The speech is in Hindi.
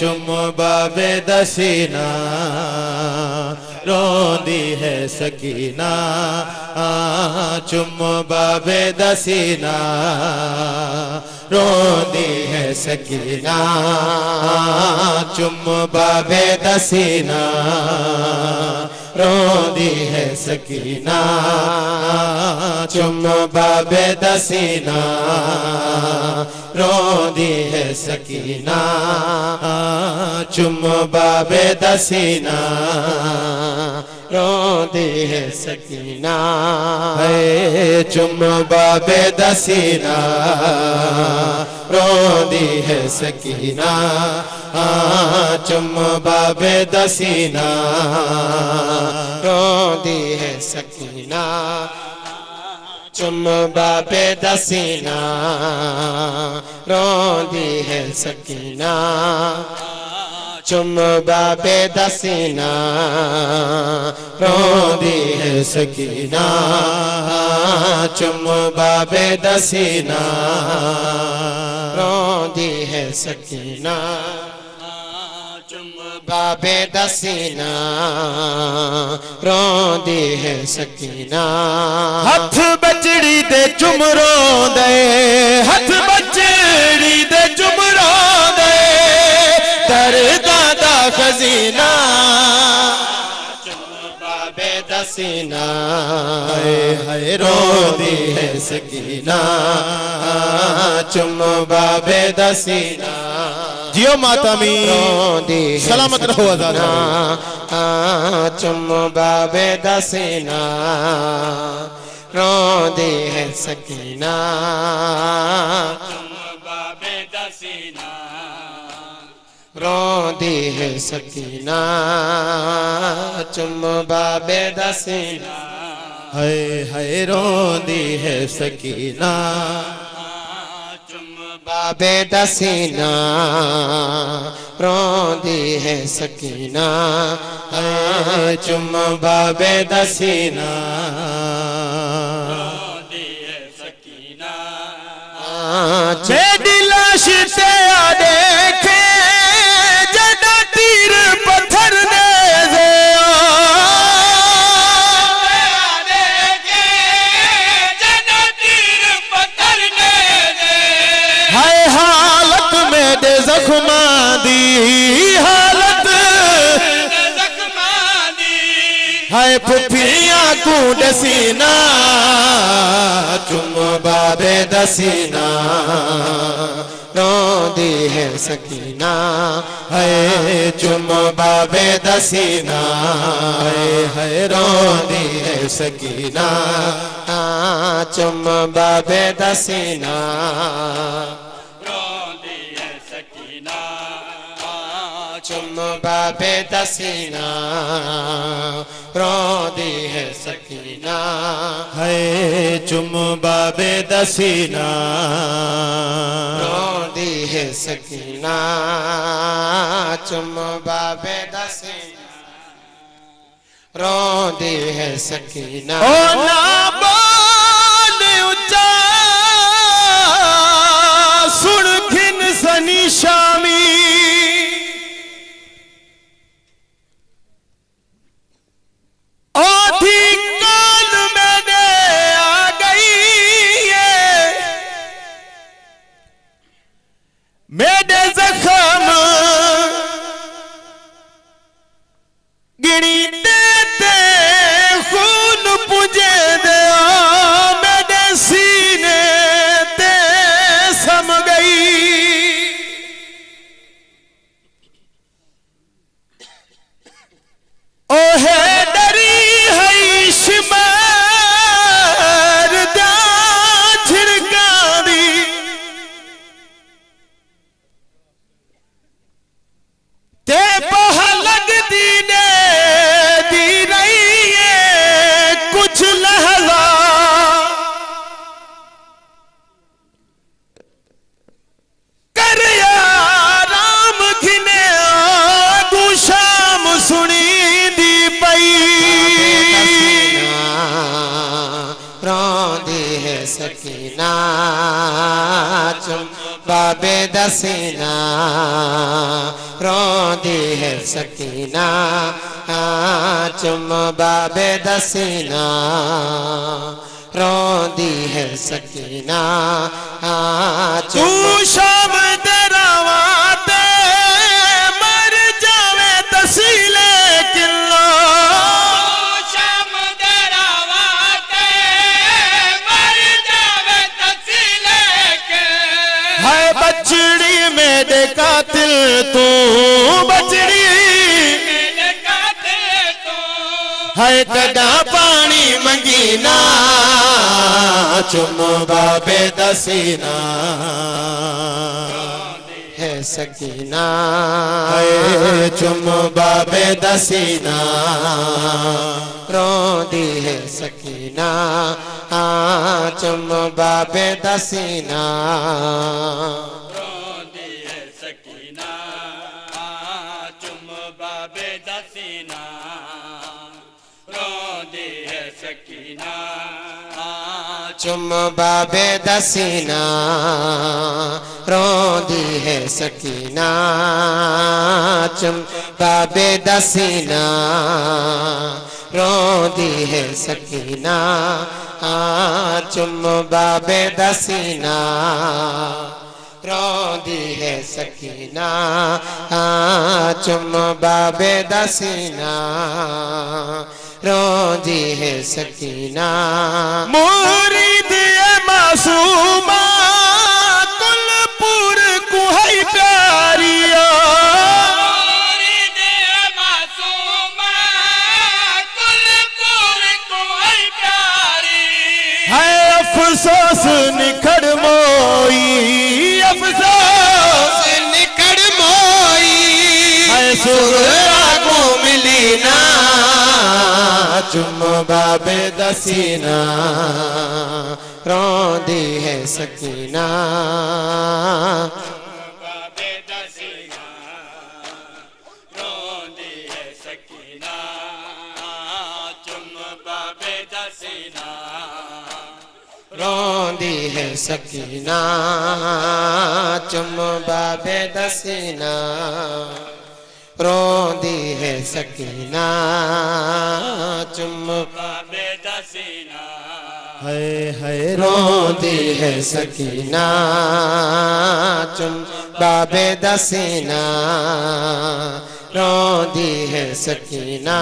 चुम बाबे दसीना रोंदी है सकीना चुम बाबे दसीना रोंदी है सकीना चुम बाबे दसीना रोंदी है सकीना चुम बाबे दसीना रोंदी है सकीना चुम बाबे दसीना रोंदी है सकीना है चुम बाबे दसीना रोंदी है सकीना चुम बाबे दसीना रोंदी है सकीना चुम बाबे दसीना रोंदी है सकीना चुम बाबे दसीना रोंदी है सकीना चुम बाबे दसीना रोंदी है सकीना चुम बाबे दसीना रोंदी है सकीना हथ बचड़ी दे चुम रोंदे हथ बचड़ी दे चुम रोंदे दर्दा दा खजीना चुम बाबे दसीना है रोंदी है सकीना चुम बाबे दसीना जियो माता मी सलामत रहो आजाद चुम बाबे दसीना रोंदी है सकीना चुम बाबे दसीना रोंदी है सकीना चुम बाबे दसीना है रोंदी है सकीना बाबे दसीना रोंदी है सकीना चुम बाबे दसीना रोंदी है सकीना जेडी लाश ते आ देखे जदा तीर पत्थर दे जख्मा दी हालत जख्मा दी है फुफिया को दसीना चुम बाबे दसीना रोंदी है सकीना है चुम बाबे दसीना है रोंदी है सकीना चुम बाबे दसीना चुम बाबे दसीना रोंदी है सकीना है चुम बाबे दसीना रोंदी है सकीना चुम बाबे दसीना रोंदी है सकीना ओ ना बोल उच्चा सुन खिन सनी शामी मेरे जख्म गिनी देते खून पुजे दे मेरे सीने ते सम गई ओहे डरी है शिमर दा छिड़का दी ते पहलग दीने दी रही है कुछ लहजा कर राम घिने तू शाम सुनी दी पई रोंदी है सकीना चुम बाबे दसीना रोंदी है सकीना चुम बाबे दसीना रोंदी है सकीना तू शाम दरावाते मर जावे तसीले किल्लो शाम दरावाते मर जावे तसीले के है बचड़ी मेरे कातिल तू बचड़ी मेरे कातिल तू है कदा पानी मंगीना चुम बाबे दसीना है सकीना है चुम बाबे दसीना रोंदी है सकीना चुम बाबे दसीना रोंदी है सकीना चुम बाबे दसीना रोंदी है सकीना चुम बाबे दसीना रोंदी है सकीना चुम बाबे दसीना रोंदी है सकीना चुम बाबे दसीना रोंदी है सकीना चुम बाबे दसीना रोंदी है सकीना मुरीद मासूमा कुलपुर कुहई प्यारिया मुरीद मासूमा कुलपुर कुहई प्यारी है अफसोस निखड़ मोई अफसोस निखड़ मोई है सुगरा को मिली ना चुम बाबे दसीना रोंदी है सकीना बाबे दसीना रोंदी है सकीना चुम बाबे दसीना रोंदी है सकीना चुम बाबे दसीना रोंदी है सकीना चुम बाबे दसीना है रोंदी है सकीना चुम बाबे दसीना रोंदी है सकीना।